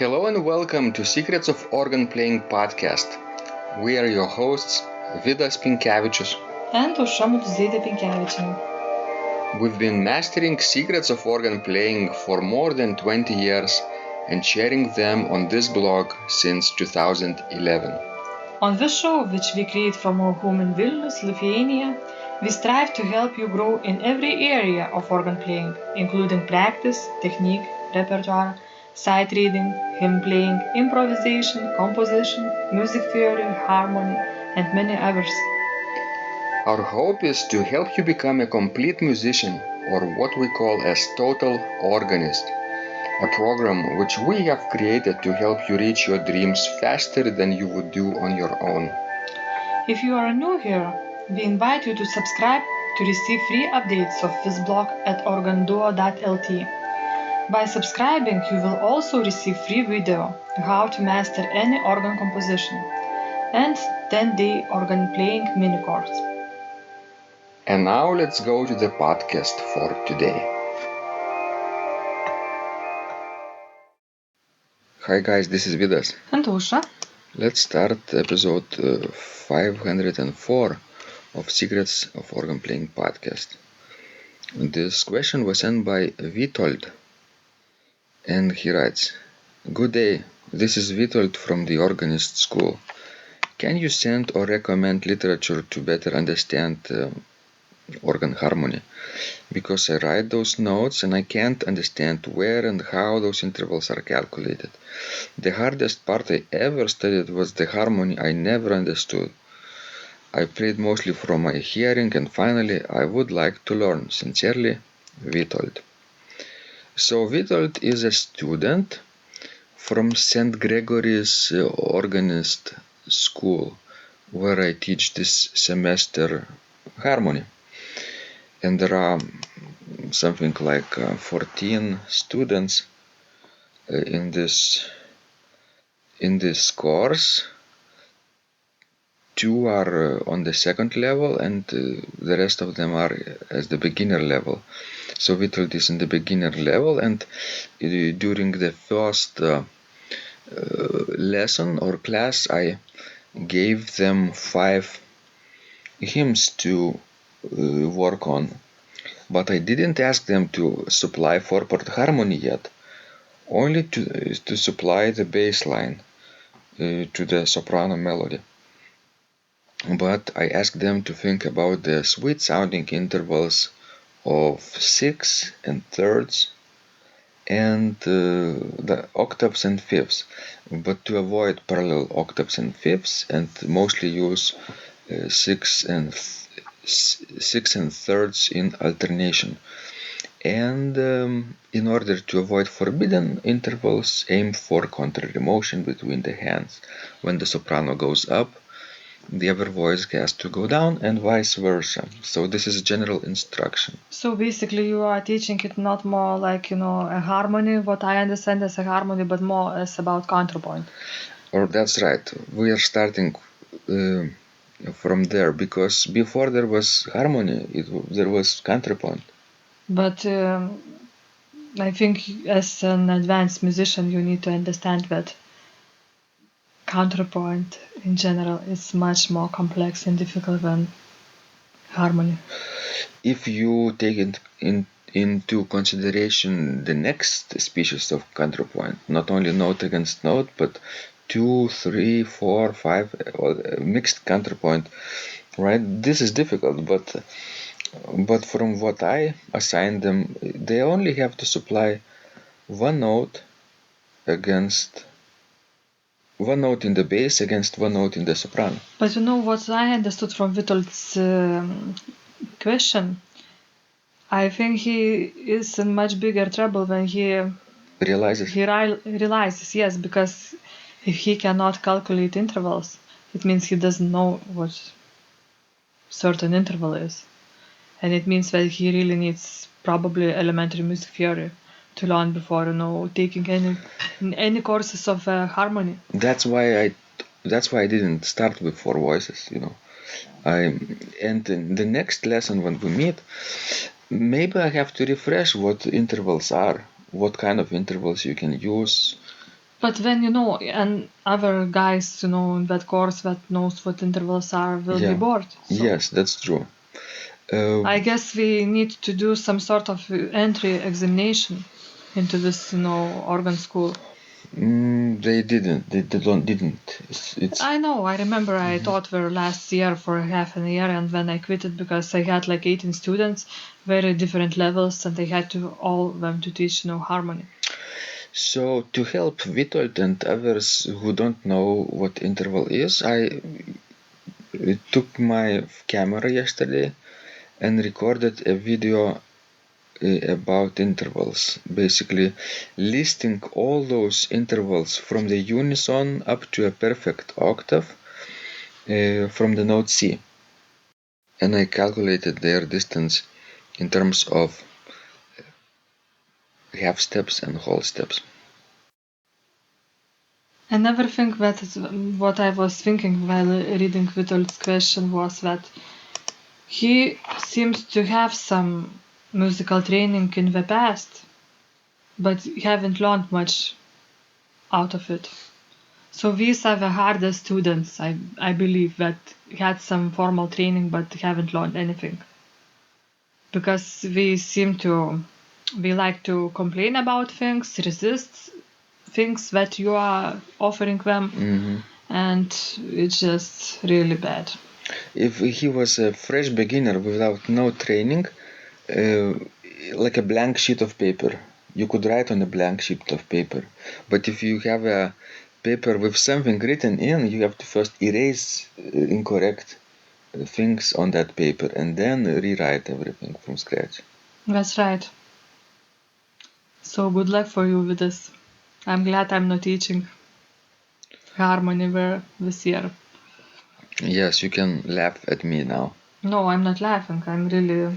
Hello and welcome to Secrets of Organ Playing podcast. We are your hosts, Vidas Pinkevičius and Aušra Pinkevičienė. We've been mastering secrets of organ playing for more than 20 years and sharing them on this blog since 2011. On this show, which we create from our home in Vilnius, Lithuania, we strive to help you grow in every area of organ playing, including practice, technique, repertoire, sight reading, hymn playing, improvisation, composition, music theory, harmony, and many others. Our hope is to help you become a complete musician, or what we call as total organist, a program which we have created to help you reach your dreams faster than you would do on your own. If you are new here, we invite you to subscribe to receive free updates of this blog at organduo.lt. By subscribing, you will also receive free video how to master any organ composition and 10-day organ playing mini course. And now let's go to the podcast for today. Hi guys, this is Vidas. And Aušra. Let's start episode 504 of Secrets of Organ Playing podcast. This question was sent by Vitold, and he writes, "Good day, this is Vitold from the organist school. Can you send or recommend literature to better understand organ harmony? Because I write those notes and I can't understand where and how those intervals are calculated. The hardest part I ever studied was the harmony I never understood. I played mostly from my hearing and finally I would like to learn. Sincerely, Vitold." So Vitold is a student from St. Gregory's organist school, where I teach this semester harmony. And there are something like 14 students in this course. 2 are on the second level and the rest of them are at the beginner level. So Vitold is in the beginner level, and during the first lesson or class I gave them 5 hymns to work on. But I didn't ask them to supply 4-part harmony yet, only to supply the bass line to the soprano melody. But I asked them to think about the sweet sounding intervals of 6 and thirds and the octaves and fifths, but to avoid parallel octaves and fifths and mostly use 6 and thirds in alternation. And in order to avoid forbidden intervals, aim for contrary motion between the hands. When the soprano goes up, the other voice has to go down and vice versa. So this is a general instruction. So basically you are teaching it not more like, a harmony, what I understand as a harmony, but more as about counterpoint. Or that's right. We are starting from there, because before there was harmony, there was counterpoint. But I think as an advanced musician, you need to understand that counterpoint in general is much more complex and difficult than harmony. If you take it into consideration the next species of counterpoint, not only note against note, but 2, 3, 4, 5, mixed counterpoint, right? This is difficult, but from what I assigned them, they only have to supply one note in the bass against one note in the soprano. But what I understood from Vitold's question, I think he is in much bigger trouble when he realizes. Realizes, yes, because if he cannot calculate intervals, it means he doesn't know what certain interval is. And it means that he really needs probably elementary music theory to learn before, taking any courses of harmony. That's why I didn't start with 4 voices, and in the next lesson when we meet, maybe I have to refresh what intervals are, what kind of intervals you can use But when and other guys, in that course that knows what intervals are will be Yeah. bored. So Yes, that's true. I guess we need to do some sort of entry examination into this, organ school. They didn't. They didn't. It's I know. I remember I taught there last year for half a year, and then I quit it because I had like 18 students, very different levels, and I had to all them to teach, harmony. So to help Vitold and others who don't know what interval is, I took my camera yesterday and recorded a video about intervals, basically listing all those intervals from the unison up to a perfect octave from the note C. And I calculated their distance in terms of half steps and whole steps. Another thing that is what I was thinking while reading Vitold's question was that he seems to have some musical training in the past, but haven't learned much out of it. So these are the hardest students, I believe, that had some formal training but haven't learned anything. Because we like to complain about things, resist things that you are offering them, and it's just really bad. If he was a fresh beginner without no training, like a blank sheet of paper, you could write on a blank sheet of paper. But if you have a paper with something written in, you have to first erase incorrect things on that paper and then rewrite everything from scratch. That's right. So good luck for you with this. I'm glad I'm not teaching harmony there this year. Yes, you can laugh at me now. No, I'm not laughing. I'm really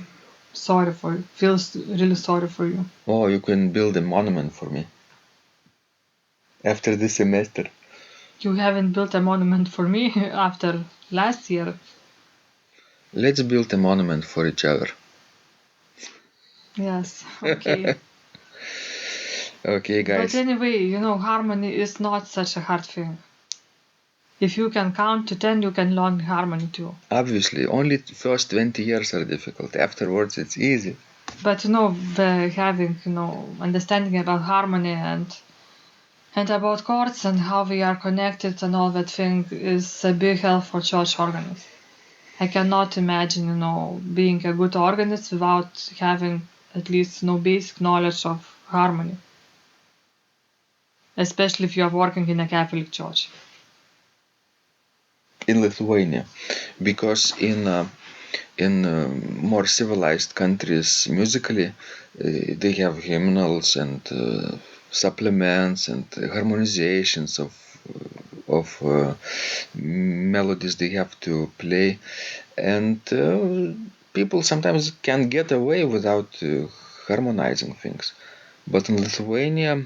sorry for you. Feels really sorry for you. Oh, you can build a monument for me after this semester. You haven't built a monument for me after last year. Let's build a monument for each other. Yes, okay. Okay, guys. But anyway, harmony is not such a hard thing. If you can count to 10, you can learn harmony too. Obviously, only first 20 years are difficult. Afterwards, it's easy. But the having understanding about harmony and about chords and how we are connected and all that thing is a big help for church organists. I cannot imagine being a good organist without having at least basic knowledge of harmony, especially if you are working in a Catholic church. In Lithuania, because in more civilized countries musically, they have hymnals and supplements and harmonizations of melodies they have to play, and people sometimes can get away without harmonizing things. But in Lithuania,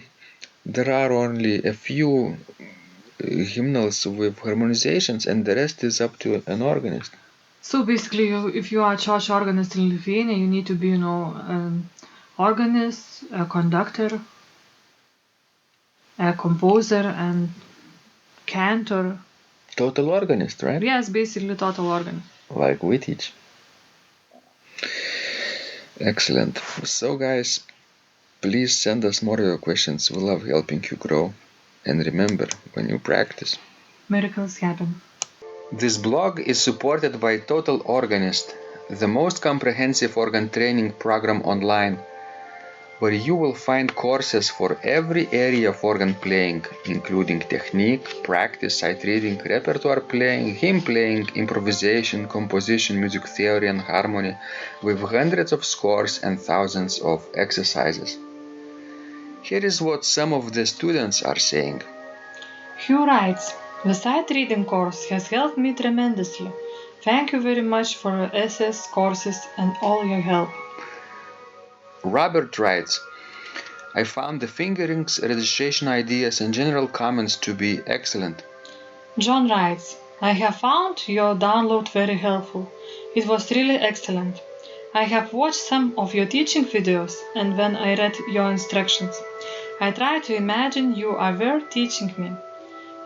there are only a few hymnals with harmonizations, and the rest is up to an organist. So basically, if you are a church organist in Lithuania, you need to be, an organist, a conductor, a composer, and cantor. Total organist, right? Yes, basically total organist. Like we teach. Excellent. So guys, please send us more of your questions. We love helping you grow. And remember, when you practice, miracles happen. This blog is supported by Total Organist, the most comprehensive organ training program online, where you will find courses for every area of organ playing, including technique, practice, sight reading, repertoire playing, hymn playing, improvisation, composition, music theory and harmony, with hundreds of scores and thousands of exercises. Here is what some of the students are saying. Hugh writes, "The sight reading course has helped me tremendously. Thank you very much for your essays, courses, and all your help." Robert writes, "I found the fingerings, registration ideas, and general comments to be excellent." John writes, "I have found your download very helpful. It was really excellent. I have watched some of your teaching videos and then I read your instructions. I try to imagine you are there teaching me.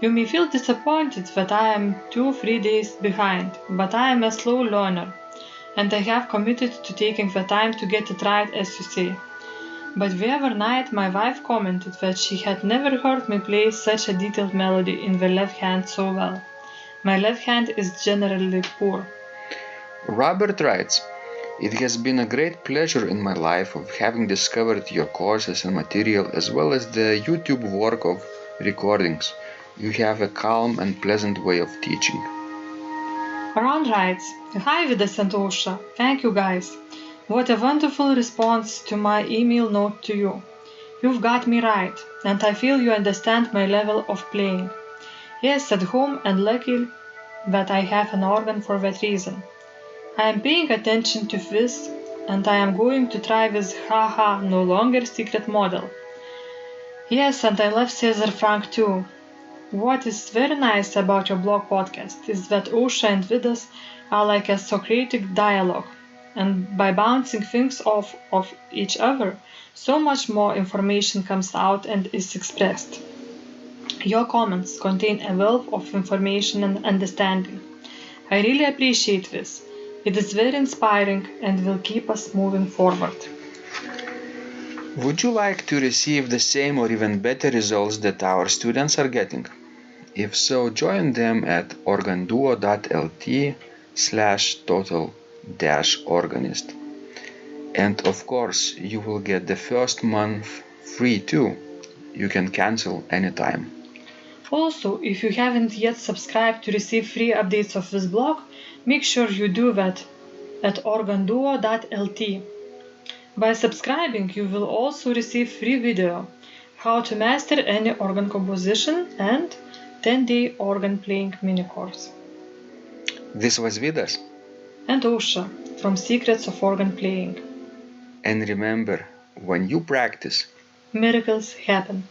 You may feel disappointed that I am 2-3 days behind, but I am a slow learner, and I have committed to taking the time to get it right, as you say. But the other night my wife commented that she had never heard me play such a detailed melody in the left hand so well. My left hand is generally poor. Robert writes, "It has been a great pleasure in my life of having discovered your courses and material as well as the YouTube work of recordings. You have a calm and pleasant way of teaching." Ron writes, "Hi Vidas and Osha, thank you guys. What a wonderful response to my email note to you. You've got me right, and I feel you understand my level of playing. Yes, at home, and lucky that I have an organ for that reason. I am paying attention to this, and I am going to try this haha no longer secret model. Yes, and I love Cesar Frank too. What is very nice about your blog podcast is that Osha and Vidas are like a Socratic dialogue, and by bouncing things off of each other, so much more information comes out and is expressed. Your comments contain a wealth of information and understanding. I really appreciate this. It is very inspiring and will keep us moving forward." Would you like to receive the same or even better results that our students are getting? If so, join them at organduo.lt/total-organist. And of course, you will get the first month free too. You can cancel anytime. Also, if you haven't yet subscribed to receive free updates of this blog, make sure you do that at organduo.lt. By subscribing, you will also receive free video, how to master any organ composition, and 10-day organ playing mini course. This was Vidas. And Osha from Secrets of Organ Playing. And remember, when you practice, Miracles happen.